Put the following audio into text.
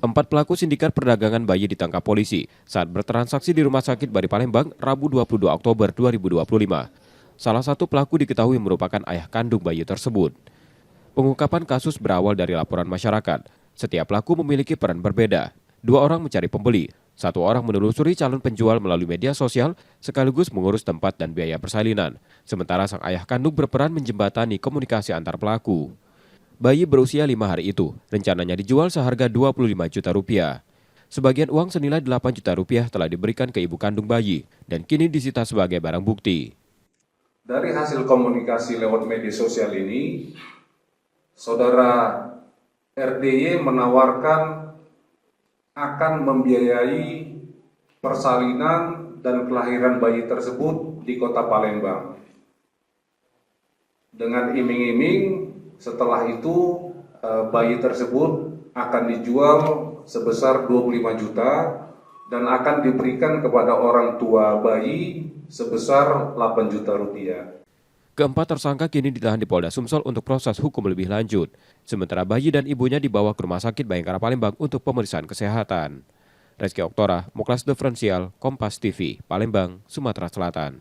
Empat pelaku sindikat perdagangan bayi ditangkap polisi saat bertransaksi di Rumah Sakit Bari Palembang Rabu 22 Oktober 2025. Salah satu pelaku diketahui merupakan ayah kandung bayi tersebut. Pengungkapan kasus berawal dari laporan masyarakat. Setiap pelaku memiliki peran berbeda. Dua orang mencari pembeli, satu orang menelusuri calon penjual melalui media sosial sekaligus mengurus tempat dan biaya persalinan. Sementara sang ayah kandung berperan menjembatani komunikasi antar pelaku. Bayi berusia 5 hari itu rencananya dijual seharga 25 juta rupiah. Sebagian uang senilai 8 juta rupiah telah diberikan ke ibu kandung bayi dan kini disita sebagai barang bukti. Dari hasil komunikasi lewat media sosial ini, saudara RDY menawarkan akan membiayai persalinan dan kelahiran bayi tersebut di kota Palembang. Dengan iming-iming setelah itu bayi tersebut akan dijual sebesar 25 juta dan akan diberikan kepada orang tua bayi sebesar 8 juta rupiah. Keempat tersangka kini ditahan di Polda Sumsel untuk proses hukum lebih lanjut. Sementara bayi dan ibunya dibawa ke Rumah Sakit Bayangkara Palembang untuk pemeriksaan kesehatan. Reski Oktora, Muklas Diferensial, Kompas TV, Palembang, Sumatera Selatan.